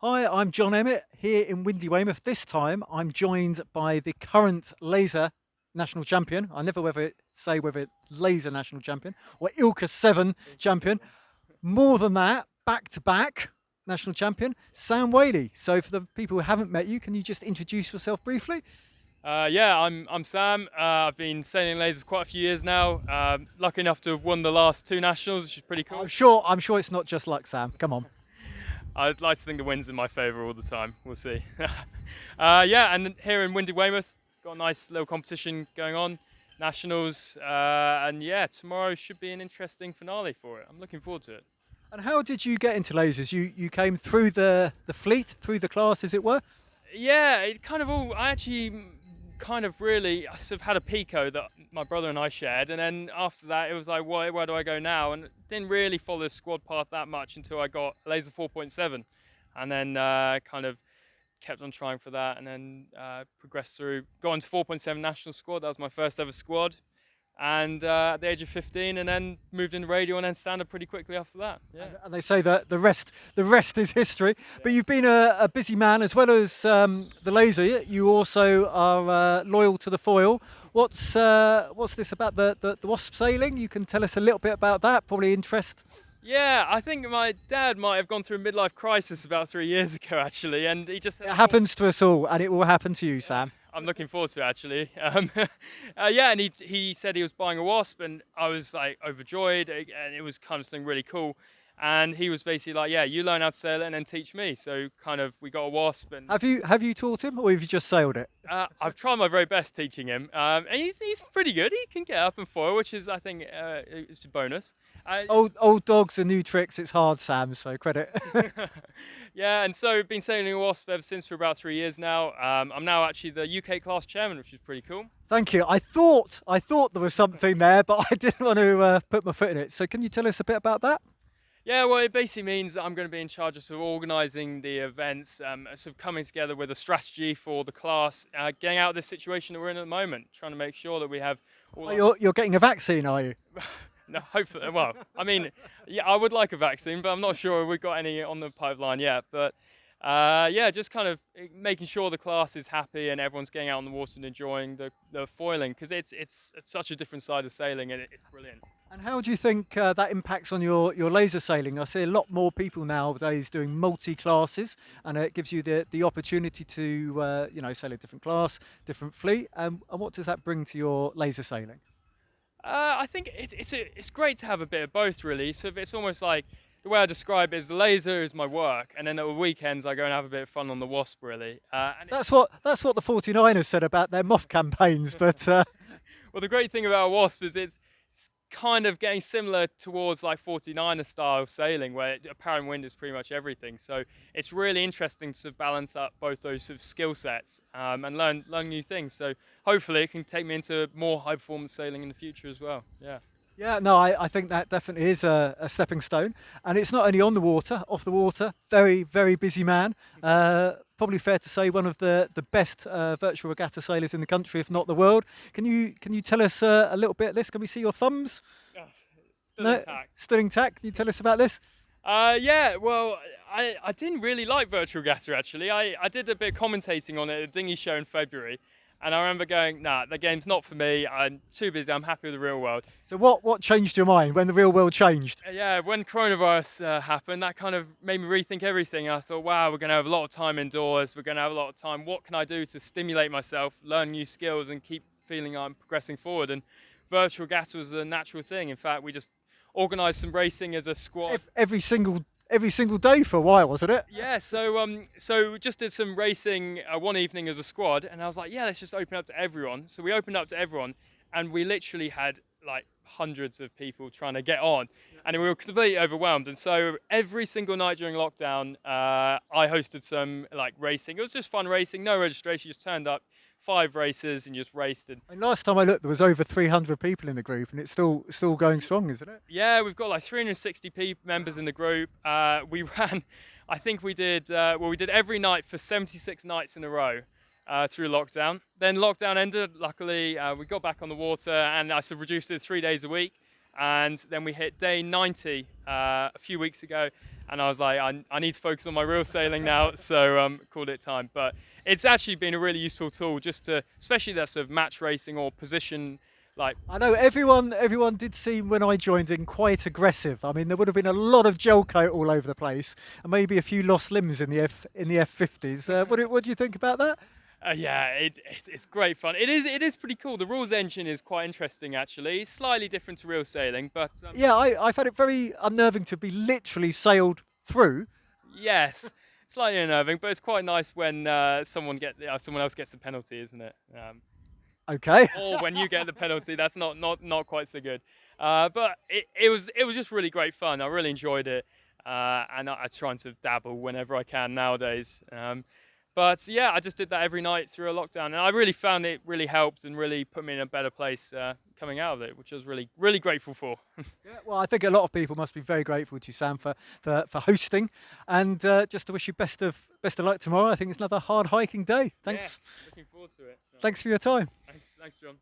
Hi, I'm John Emmett here in windy Weymouth. This time I'm joined by the current Laser national champion. I never say whether it's Laser national champion or Ilka 7 champion. More than that, back to back national champion, Sam Whaley. So for the people who haven't met you, can you just introduce yourself briefly? Yeah, I'm Sam. I've been sailing lasers for quite a few years now. Lucky enough to have won the last two nationals, which is pretty I'm cool. sure I'm sure it's not just luck, Sam. Come on. I'd like to think the wind's in my favour all the time. We'll see. Yeah, and here in windy Weymouth, got a nice little competition going on, nationals, and yeah, tomorrow should be an interesting finale for it. I'm looking forward to it. And how did you get into lasers? You came through the fleet, through the class, as it were. Yeah, it kind of all. I actually kind of really I sort of had a Pico that my brother and I shared, and then after that it was like, where do I go now? And didn't really follow the squad path that much until I got Laser 4.7, and then kind of kept on trying for that, and then progressed through, got into 4.7 national squad. That was my first ever squad, and at the age of 15, and then moved into radio and then stand-up pretty quickly after that. Yeah. And they say that the rest is history. But you've been a busy man as well as the laser. You also are loyal to the foil. What's this about the Wasp Sailing? You can tell us a little bit about that. Probably interest. Yeah, I think my dad might have gone through a midlife crisis about 3 years ago, actually, and he just It happens to us all, and it will happen to you, Sam. I'm looking forward to it, actually. Yeah, and he said he was buying a Wasp, and I was like overjoyed, and it was kind of something really cool. And he was basically like, "Yeah, you learn how to sail it, and then teach me." So kind of we got a Wasp, and Have you taught him, or have you just sailed it? I've tried my very best teaching him, and he's pretty good. He can get up and foil, which is I think it's a bonus. Uh, Old dogs and new tricks. It's hard, Sam. So credit. Yeah, and so been sailing Wasp ever since for about 3 years now. I'm now actually the UK class chairman, which is pretty cool. Thank you. I thought there was something there, but I didn't want to put my foot in it. So can you tell us a bit about that? Yeah, well, it basically means that I'm going to be in charge of sort of organising the events, sort of coming together with a strategy for the class, getting out of this situation that we're in at the moment, trying to make sure that we have all Oh, our. you're getting a vaccine, are you? No, hopefully. Well, I mean, yeah, I would like a vaccine, but I'm not sure we've got any on the pipeline yet. But yeah, just kind of making sure the class is happy and everyone's getting out on the water and enjoying the foiling, because it's such a different side of sailing, and it's brilliant. And how do you think that impacts on your laser sailing? I see a lot more people nowadays doing multi-classes, and it gives you the opportunity to sail a different class, different fleet. And what does that bring to your laser sailing? I think it's great to have a bit of both, really. So it's almost like the way I describe it is the laser is my work, and then at the weekends I go and have a bit of fun on the Wasp, really. That's what the 49ers said about their moth campaigns. But Well, the great thing about a Wasp is it's kind of getting similar towards like 49er style sailing, where apparent wind is pretty much everything. So it's really interesting to sort of balance up both those sort of skill sets, and learn new things. So hopefully it can take me into more high performance sailing in the future as well. Yeah. yeah, no, I think that definitely is a stepping stone. And it's not only on the water, off the water. Very, very busy man. Probably fair to say one of the best virtual regatta sailors in the country, if not the world. Can you tell us a little bit of this? Can we see your thumbs? Yeah, still No, intact. still intact. Can you tell us about this? Yeah, well, I didn't really like virtual regatta, actually. I did a bit of commentating on it at a dinghy show in February, and I remember going, nah, the game's not for me. I'm too busy. I'm happy with the real world. So what changed your mind when the real world changed? Yeah, when coronavirus happened, that kind of made me rethink everything. I thought, wow, we're going to have a lot of time indoors. We're going to have a lot of time. What can I do to stimulate myself, learn new skills, and keep feeling I'm progressing forward? And virtual regatta was a natural thing. In fact, we just organised some racing as a squad. Every single day for a while, wasn't it? Yeah, so we just did some racing one evening as a squad, and I was like, yeah, let's just open up to everyone. So we opened up to everyone, and we literally had like hundreds of people trying to get on, and we were completely overwhelmed. And so every single night during lockdown, I hosted some like racing. It was just fun racing, no registration, you just turned up, 5 races, and you just raced. And And last time I looked, there was over 300 people in the group, and it's still going strong, isn't it? yeah, we've got like 360 members in the group. We ran, I think we did every night for 76 nights in a row through lockdown. Then lockdown ended. Luckily, we got back on the water, and I sort of reduced it to 3 days a week. and then we hit day 90 a few weeks ago, and I was like, I need to focus on my real sailing now, so called it time. But it's actually been a really useful tool, just to, especially that sort of match racing or position. Like, I know everyone did seem when I joined in quite aggressive. I mean, there would have been a lot of gel coat all over the place, and maybe a few lost limbs in the F50s. What do you think about that? yeah, it's great fun. It is pretty cool. The rules engine is quite interesting, actually. It's slightly different to real sailing, but Yeah, I found it very unnerving to be literally sailed through. yes, slightly unnerving. But it's quite nice when someone else gets the penalty, isn't it? Okay. Or when you get the penalty, that's not quite so good. But it was just really great fun. I really enjoyed it, and I try to dabble whenever I can nowadays. But yeah, I just did that every night through a lockdown, and I really found it really helped and really put me in a better place coming out of it, which I was really grateful for. Yeah, well, I think a lot of people must be very grateful to you, Sam, for hosting, and just to wish you best of luck tomorrow. I think it's another hard hiking day. Thanks. Yeah, looking forward to it. Thanks for your time. Thanks, John.